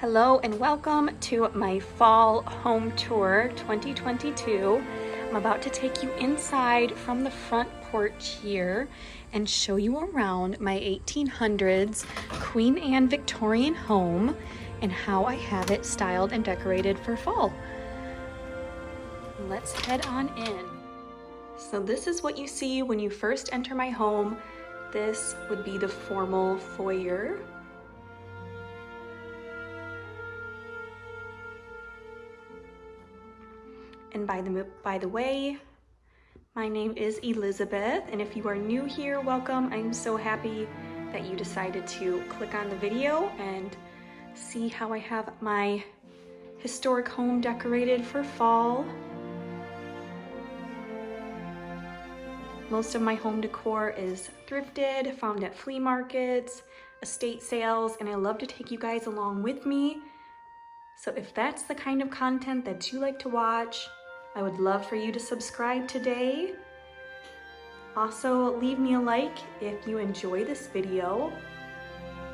Hello and welcome to my fall home tour 2022. I'm about to take you inside from the front porch here and show you around my 1800s Queen Anne Victorian home and how I have it styled and decorated for fall. Let's head on in. So this is what you see when you first enter my home. This would be the formal foyer. And by the way, my name is Elizabeth, and if you are new here, welcome. I'm so happy that you decided to click on the video and see how I have my historic home decorated for fall. Most of my home decor is thrifted, found at flea markets, estate sales, and I love to take you guys along with me. So if that's the kind of content that you like to watch, I would love for you to subscribe today. Also, leave me a like if you enjoy this video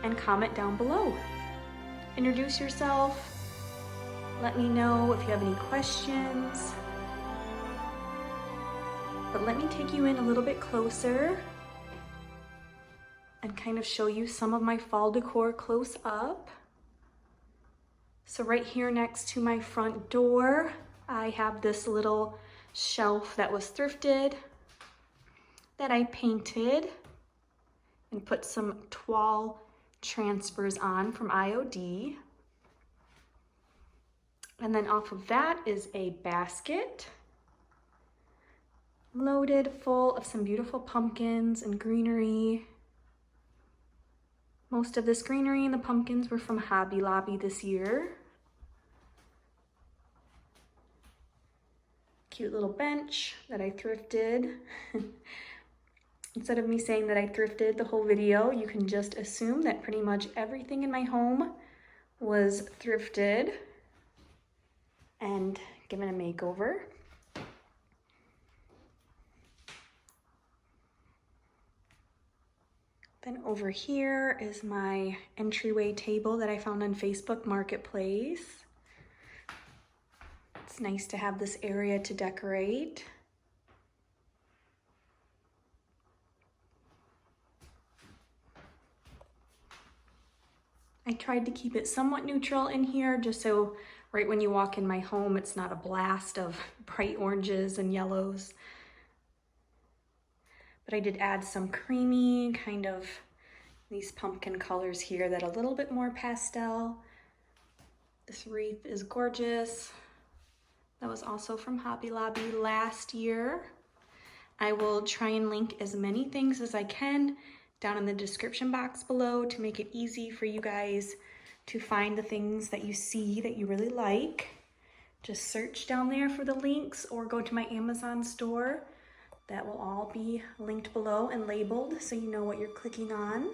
and comment down below. Introduce yourself. Let me know if you have any questions. But let me take you in a little bit closer and kind of show you some of my fall decor close up. So right here next to my front door, I have this little shelf that was thrifted that I painted and put some toile transfers on from IOD. And then off of that is a basket loaded full of some beautiful pumpkins and greenery. Most of this greenery and the pumpkins were from Hobby Lobby this year. Cute little bench that I thrifted. Instead of me saying that I thrifted the whole video, you can just assume that pretty much everything in my home was thrifted and given a makeover. Then over here is my entryway table that I found on Facebook Marketplace. It's nice to have this area to decorate. I tried to keep it somewhat neutral in here, just so right when you walk in my home, it's not a blast of bright oranges and yellows. But I did add some creamy, kind of these pumpkin colors here that are a little bit more pastel. This wreath is gorgeous. That was also from Hobby Lobby last year. I will try and link as many things as I can down in the description box below to make it easy for you guys to find the things that you see that you really like. Just search down there for the links or go to my Amazon store. That will all be linked below and labeled so you know what you're clicking on.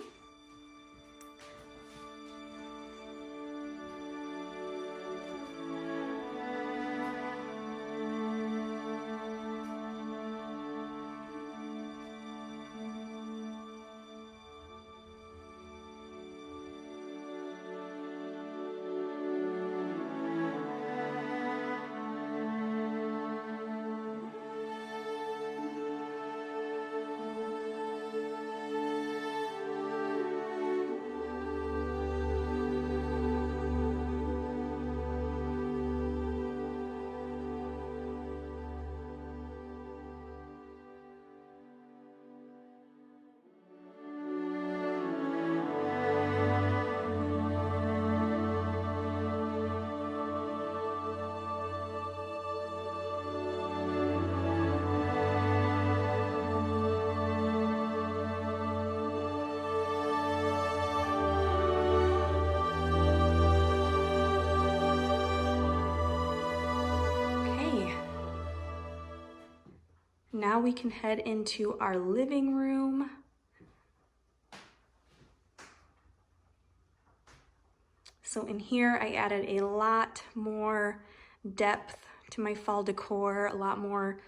Now we can head into our living room. So in here, I added a lot more depth to my fall decor, a lot more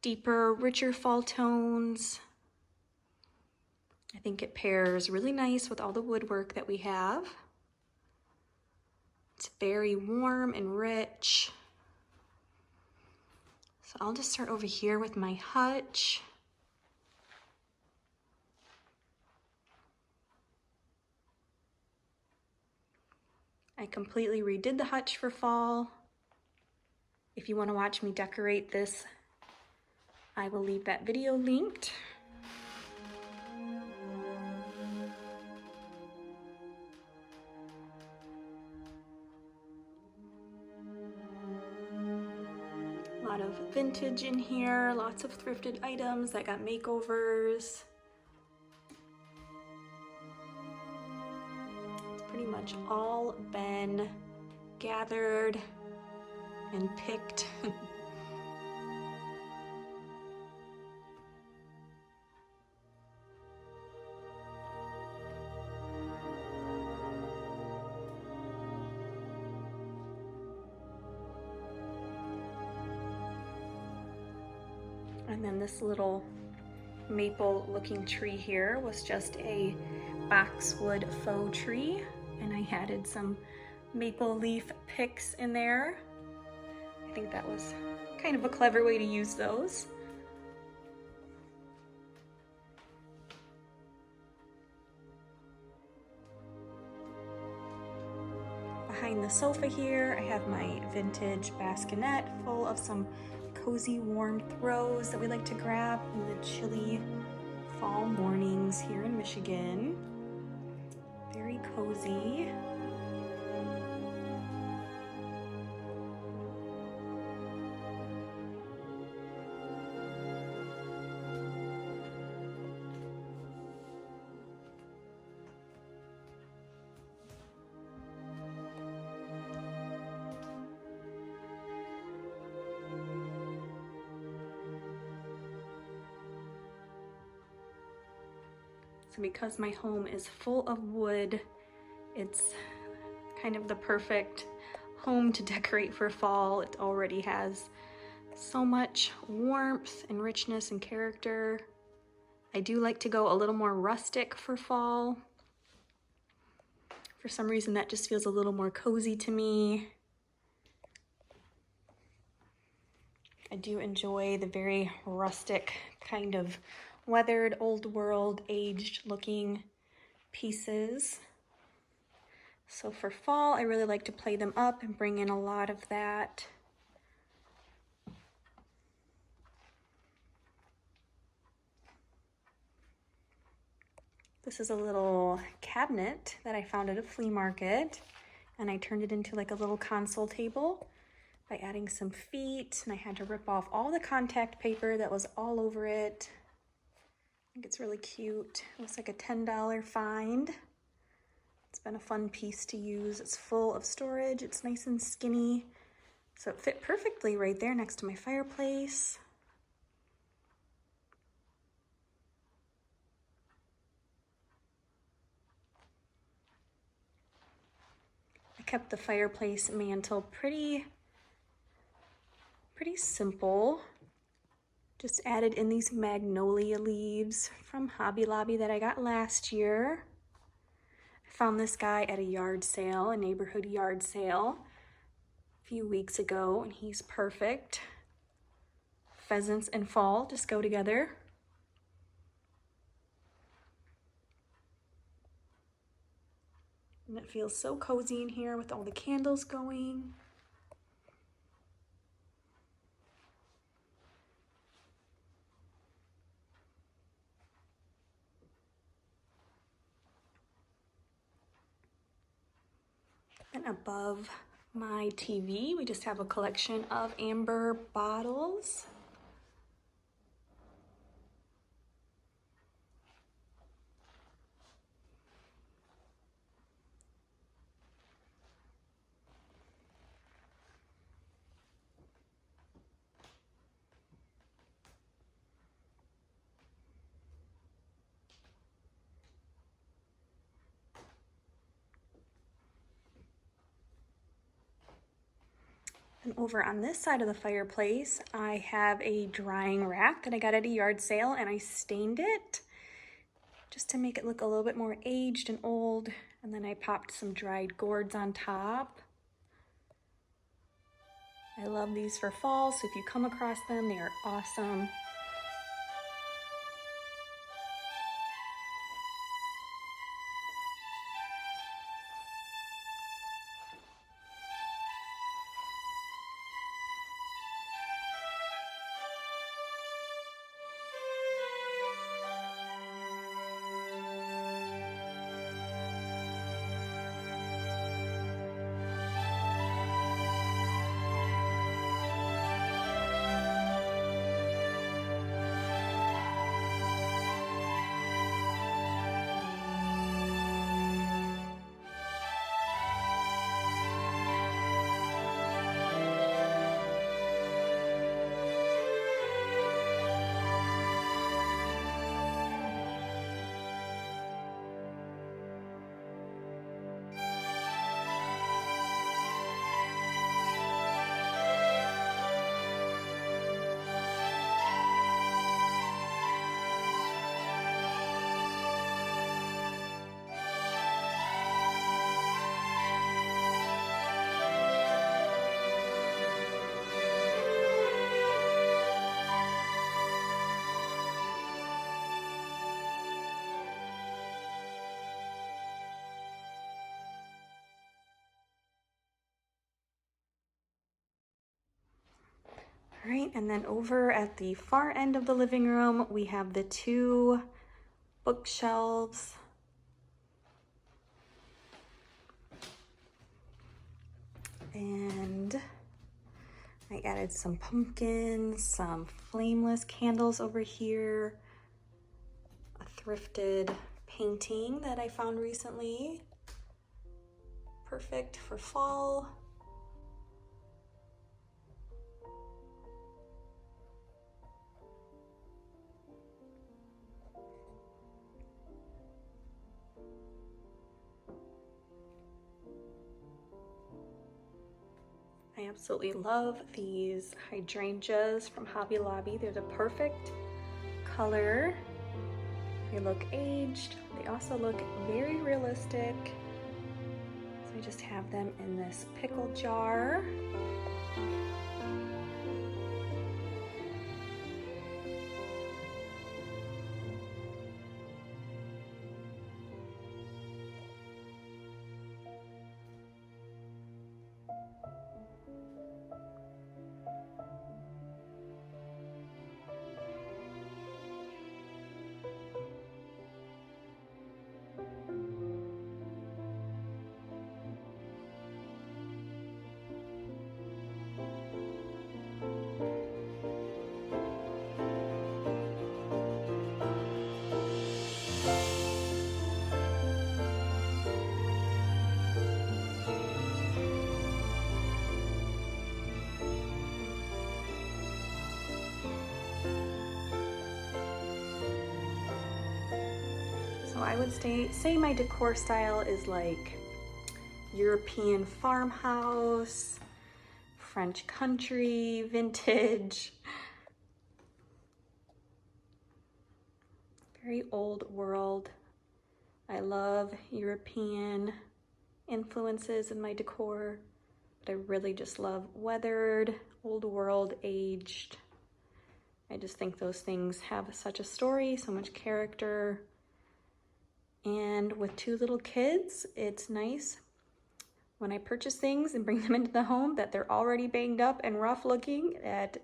deeper, richer fall tones. I think it pairs really nice with all the woodwork that we have. It's very warm and rich. So I'll just start over here with my hutch. I completely redid the hutch for fall. If you want to watch me decorate this, I will leave that video linked. A lot of vintage in here, lots of thrifted items that got makeovers. It's pretty much all been gathered and picked. And then this little maple looking tree here was just a boxwood faux tree, and I added some maple leaf picks in there. I think that was kind of a clever way to use those. Behind the sofa here, I have my vintage bassinet full of some cozy warm throws that we like to grab in the chilly fall mornings here in Michigan. Very cozy. So because my home is full of wood, it's kind of the perfect home to decorate for fall. It already has so much warmth and richness and character. I do like to go a little more rustic for fall. For some reason, that just feels a little more cozy to me. I do enjoy the very rustic kind of weathered, old world, aged looking pieces. So for fall, I really like to play them up and bring in a lot of that. This is a little cabinet that I found at a flea market, and I turned it into like a little console table by adding some feet, and I had to rip off all the contact paper that was all over it. I think it's really cute. It looks like a $10 find. It's been a fun piece to use. It's full of storage. It's nice and skinny. So it fit perfectly right there next to my fireplace. I kept the fireplace mantle pretty simple. Just added in these magnolia leaves from Hobby Lobby that I got last year. I found this guy at a yard sale, a neighborhood yard sale, a few weeks ago, and he's perfect. Pheasants and fall just go together. And it feels so cozy in here with all the candles going. And above my TV, we just have a collection of amber bottles. And over on this side of the fireplace, I have a drying rack that I got at a yard sale, and I stained it just to make it look a little bit more aged and old. And then I popped some dried gourds on top. I love these for fall, so if you come across them, they are awesome. All right, and then over at the far end of the living room, we have the two bookshelves. And I added some pumpkins, some flameless candles over here, a thrifted painting that I found recently. Perfect for fall. I absolutely love these hydrangeas from Hobby Lobby. They're the perfect color. They look aged. They also look very realistic. So I just have them in this pickle jar. So I would say my decor style is like European farmhouse, French country, vintage, very old world. I love European influences in my decor, but I really just love weathered, old world, aged. I just think those things have such a story, so much character. And with two little kids, it's nice when I purchase things and bring them into the home that they're already banged up and rough looking, that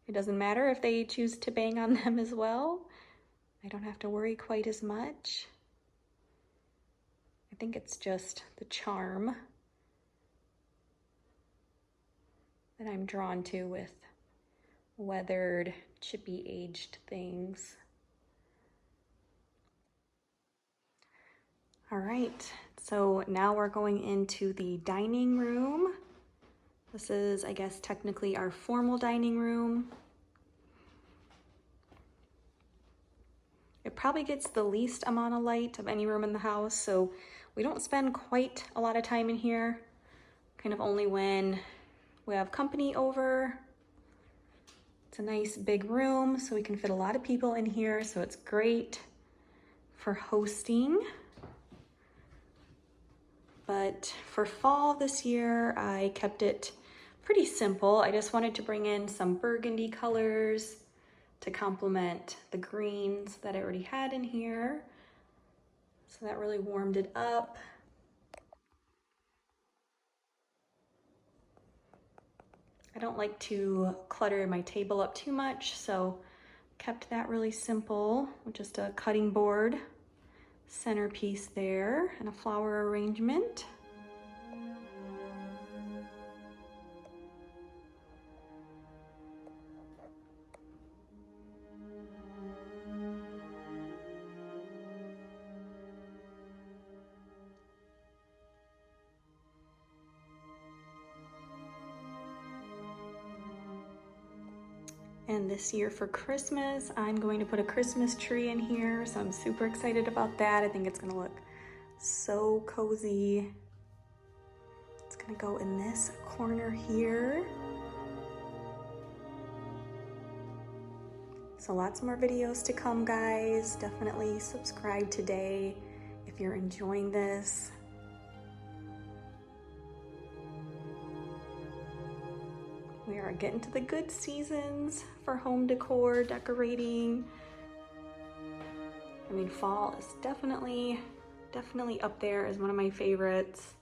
it doesn't matter if they choose to bang on them as well. I don't have to worry quite as much. I think it's just the charm that I'm drawn to with weathered, chippy, aged things. All right, so now we're going into the dining room. This is, I guess, technically our formal dining room. It probably gets the least amount of light of any room in the house, so we don't spend quite a lot of time in here, kind of only when we have company over. It's a nice big room, so we can fit a lot of people in here, so it's great for hosting. But for fall this year, I kept it pretty simple. I just wanted to bring in some burgundy colors to complement the greens that I already had in here. So that really warmed it up. I don't like to clutter my table up too much, so kept that really simple with just a cutting board centerpiece there and a flower arrangement. And this year for Christmas, I'm going to put a Christmas tree in here, so I'm super excited about that. I think it's gonna look so cozy. It's gonna go in this corner here. So lots more videos to come, guys. Definitely subscribe today if you're enjoying this. We are getting to the good seasons for home decor, decorating. I mean, fall is definitely up there as one of my favorites.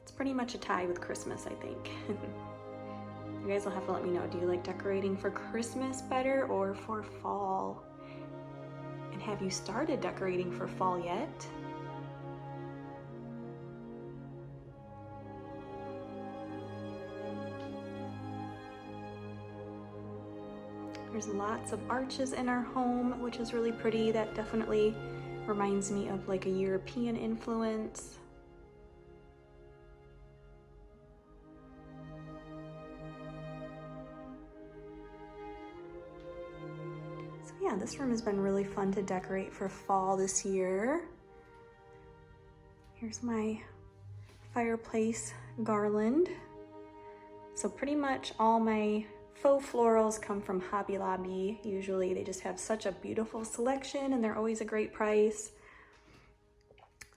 It's pretty much a tie with Christmas, I think. You guys will have to let me know, do you like decorating for Christmas better or for fall? And have you started decorating for fall yet? There's lots of arches in our home, which is really pretty. That definitely reminds me of like a European influence. So yeah, this room has been really fun to decorate for fall this year. Here's my fireplace garland. So pretty much all my faux florals come from Hobby Lobby. Usually they just have such a beautiful selection and they're always a great price.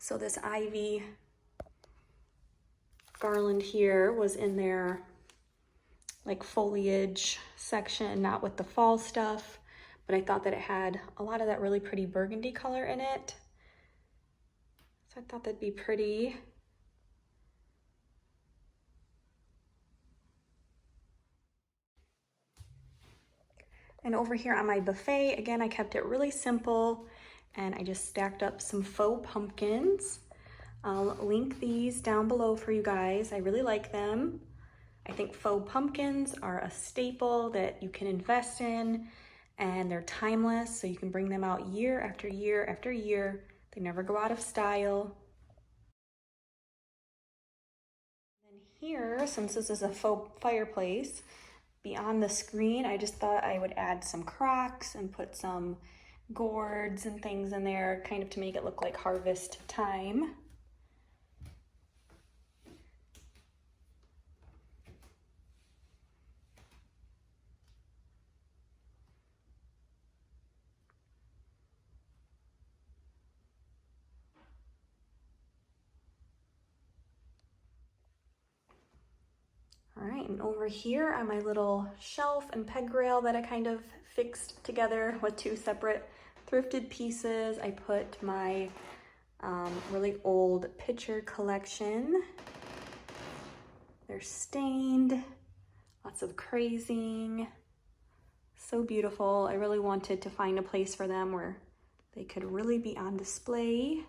So this ivy garland here was in their like foliage section, not with the fall stuff, but I thought that it had a lot of that really pretty burgundy color in it. So I thought that'd be pretty. And over here on my buffet, again, I kept it really simple and I just stacked up some faux pumpkins. I'll link these down below for you guys. I really like them. I think faux pumpkins are a staple that you can invest in and they're timeless, so you can bring them out year after year after year. They never go out of style. And here, since this is a faux fireplace, beyond the screen, I just thought I would add some crocks and put some gourds and things in there, kind of to make it look like harvest time. All right, and over here on my little shelf and peg rail that I kind of fixed together with two separate thrifted pieces, I put my really old picture collection. They're stained, lots of crazing, so beautiful. I really wanted to find a place for them where they could really be on display.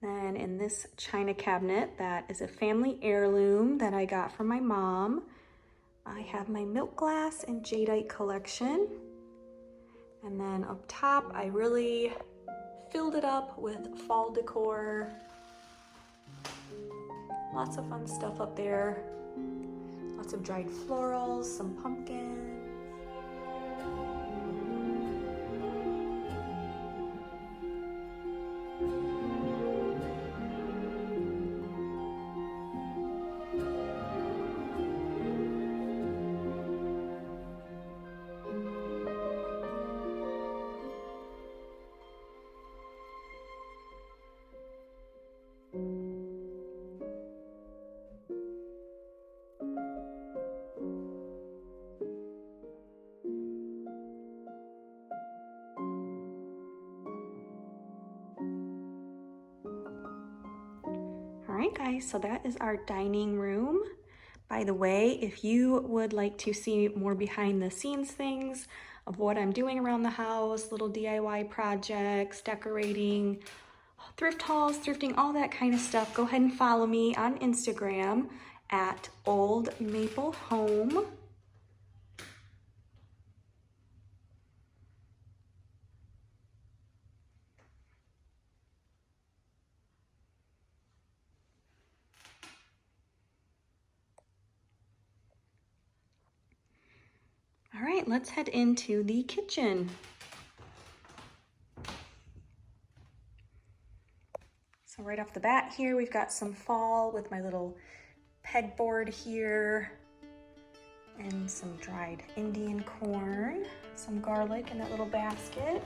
Then in this china cabinet, that is a family heirloom that I got from my mom. I have my milk glass and jadeite collection. And then up top, I really filled it up with fall decor. Lots of fun stuff up there. Lots of dried florals, some pumpkins. right, guys, so that is our dining room. By the way, if you would like to see more behind the scenes things of what I'm doing around the house, little DIY projects, decorating, thrift hauls, thrifting, all that kind of stuff, go ahead and follow me on Instagram at Old Maple Home. All right, let's head into the kitchen. So right off the bat here, we've got some fall with my little pegboard here and some dried Indian corn, some garlic in that little basket.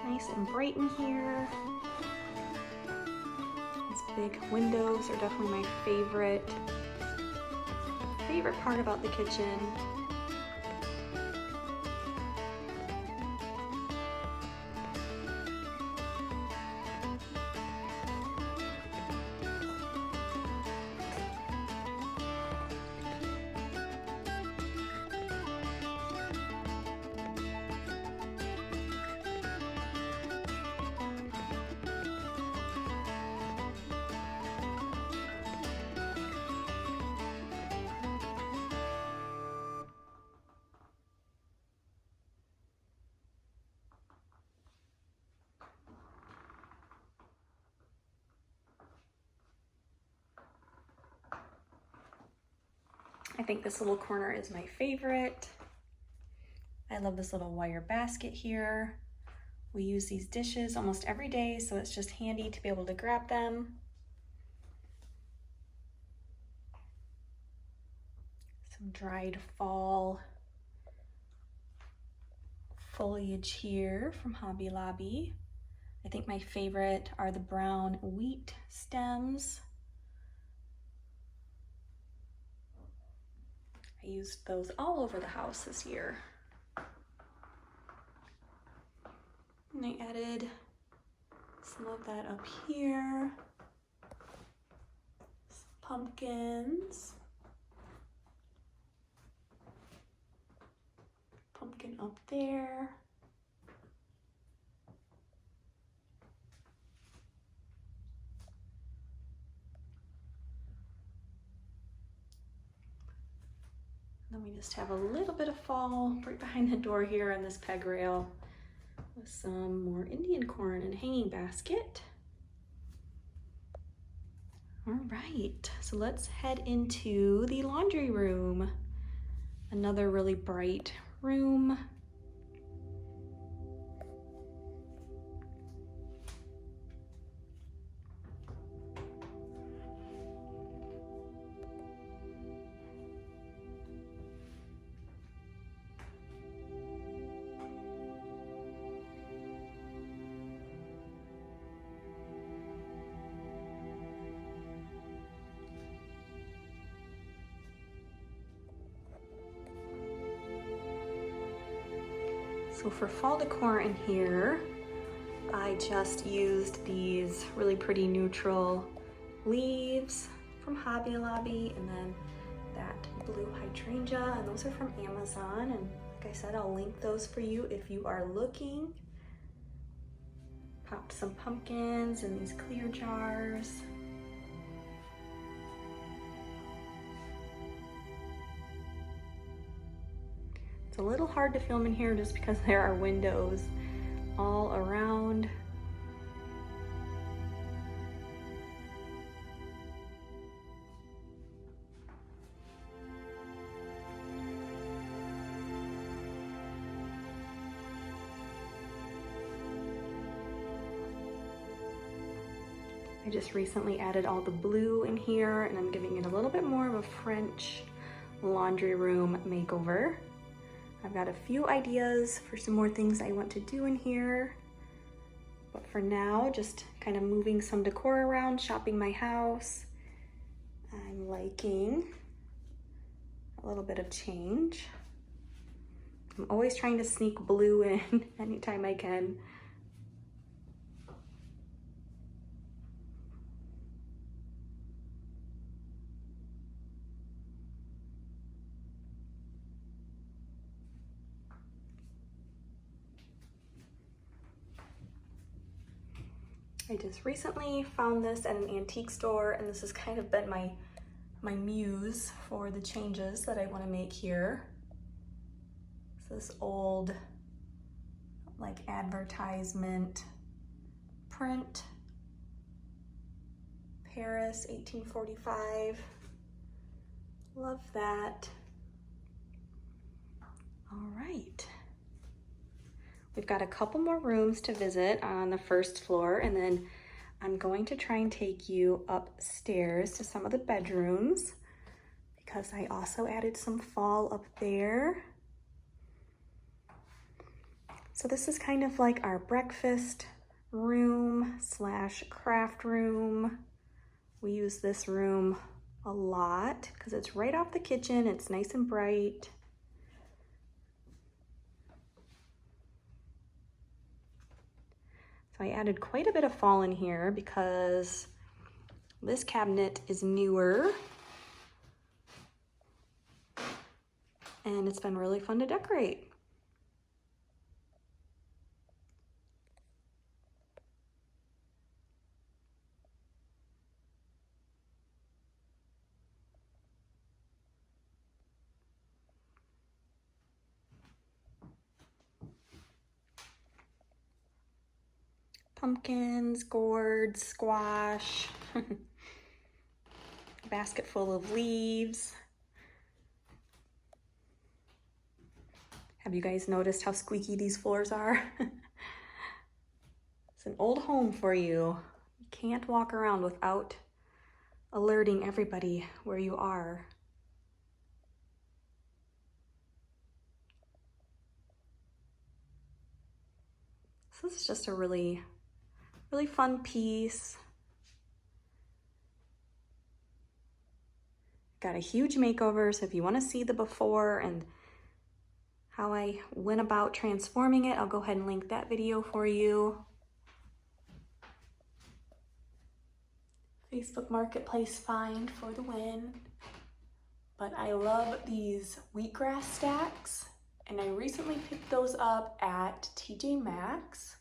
Nice and bright in here. These big windows are definitely my favorite part about the kitchen. I think this little corner is my favorite. I love this little wire basket here. We use these dishes almost every day, so it's just handy to be able to grab them. Some dried fall foliage here from Hobby Lobby. I think my favorite are the brown wheat stems. I used those all over the house this year. And I added some of that up here. Some pumpkins. Pumpkin up there. Then we just have a little bit of fall right behind the door here on this peg rail with some more Indian corn in a hanging basket. All right, so let's head into the laundry room. Another really bright room. So for fall decor in here, I just used these really pretty neutral leaves from Hobby Lobby, and then that blue hydrangea, and those are from Amazon. And like I said, I'll link those for you if you are looking. Popped some pumpkins in these clear jars. It's a little hard to film in here just because there are windows all around. I just recently added all the blue in here, and I'm giving it a little bit more of a French laundry room makeover. I've got a few ideas for some more things I want to do in here. But for now, just kind of moving some decor around, shopping my house. I'm liking a little bit of change. I'm always trying to sneak blue in anytime I can. I just recently found this at an antique store, and this has kind of been my muse for the changes that I want to make here. It's this old like advertisement print, Paris 1845. Love that. All right. We've got a couple more rooms to visit on the first floor, and then I'm going to try and take you upstairs to some of the bedrooms because I also added some fall up there. So this is kind of like our breakfast room slash craft room. We use this room a lot because it's right off the kitchen. It's nice and bright. So I added quite a bit of fall in here because this cabinet is newer and it's been really fun to decorate. Pumpkins, gourds, squash, a basket full of leaves. Have you guys noticed how squeaky these floors are? It's an old home for you. You can't walk around without alerting everybody where you are. So this is just a really fun piece. Got a huge makeover, so if you want to see the before and how I went about transforming it, I'll go ahead and link that video for you. Facebook Marketplace find for the win. But I love these wheatgrass stacks, and I recently picked those up at TJ Maxx.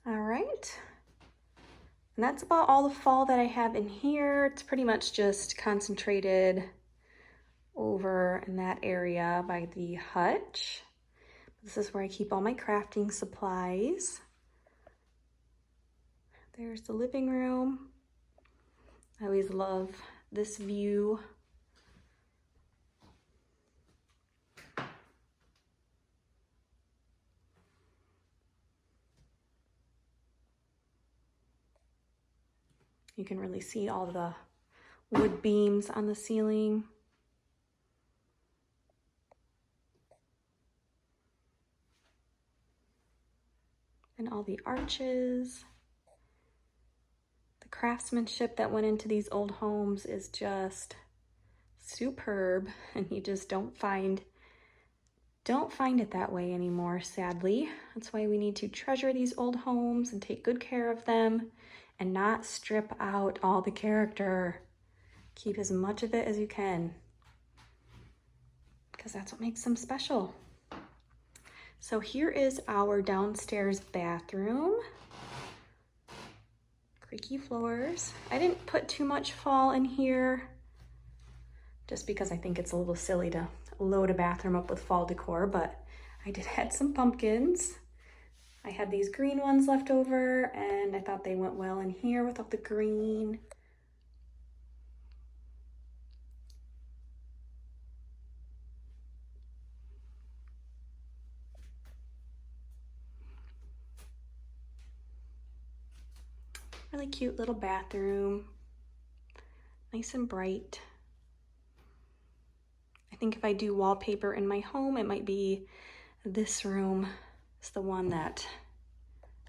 All right, and that's about all the fall that I have in here. It's pretty much just concentrated over in that area by the hutch. This is where I keep all my crafting supplies. There's the living room. I always love this view. You can really see all the wood beams on the ceiling. And all the arches. The craftsmanship that went into these old homes is just superb, and you just don't find don't find it that way anymore, sadly. That's why we need to treasure these old homes and take good care of them and not strip out all the character. Keep as much of it as you can, because that's what makes them special. So here is our downstairs bathroom. Creaky floors. I didn't put too much fall in here just because I think it's a little silly to load a bathroom up with fall decor, but I did add some pumpkins. I had these green ones left over and I thought they went well in here with all the green. Really cute little bathroom, nice and bright. I think if I do wallpaper in my home, it might be this room. It's the one that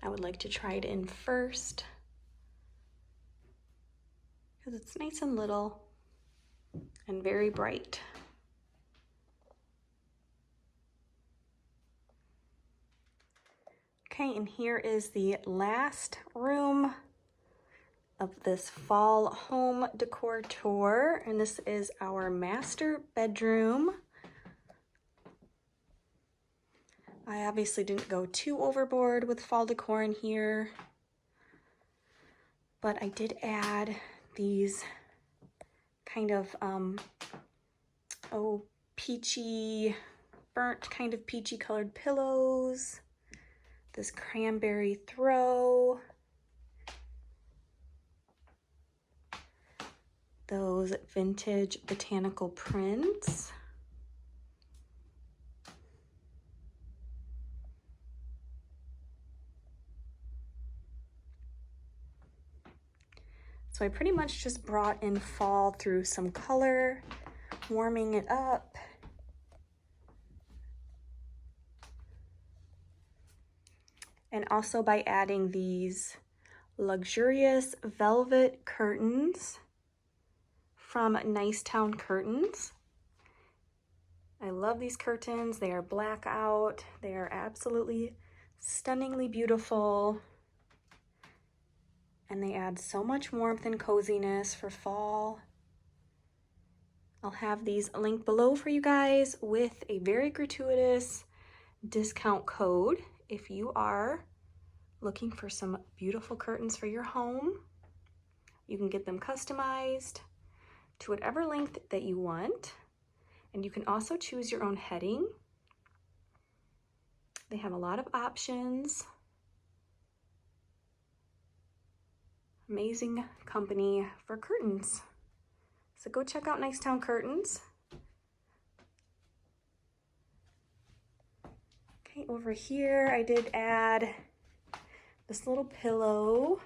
I would like to try it in first, because it's nice and little and very bright. Okay, and here is the last room of this fall home decor tour, and this is our master bedroom. I obviously didn't go too overboard with fall decor in here, but I did add these kind of peachy, burnt kind of peachy colored pillows, this cranberry throw, those vintage botanical prints, so I pretty much just brought in fall through some color, warming it up. And also by adding these luxurious velvet curtains from Nicetown Curtains. I love these curtains. They are blackout. They are absolutely stunningly beautiful. And they add so much warmth and coziness for fall. I'll have these linked below for you guys with a very gratuitous discount code if you are looking for some beautiful curtains for your home. You can get them customized to whatever length that you want, and you can also choose your own heading. They have a lot of options. Amazing company for curtains. So go check out Nicetown Curtains. Okay, over here I did add this little pillow,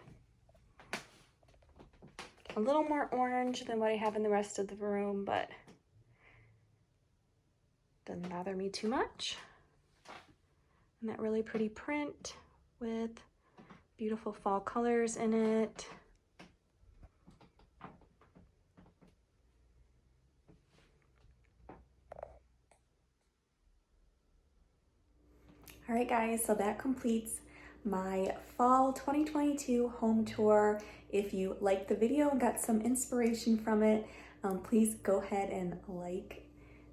a little more orange than what I have in the rest of the room, but doesn't bother me too much. And that really pretty print with beautiful fall colors in it. All right, guys, so that completes my fall 2022 home tour. If you liked the video and got some inspiration from it, please go ahead and like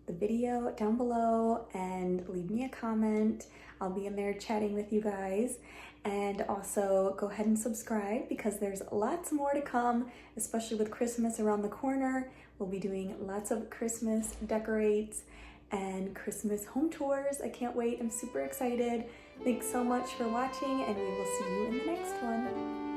the video down below and leave me a comment. I'll be in there chatting with you guys. And also go ahead and subscribe, because there's lots more to come, especially with Christmas around the corner. We'll be doing lots of Christmas decorates and Christmas home tours. I can't wait. I'm super excited. Thanks so much for watching, and we will see you in the next one.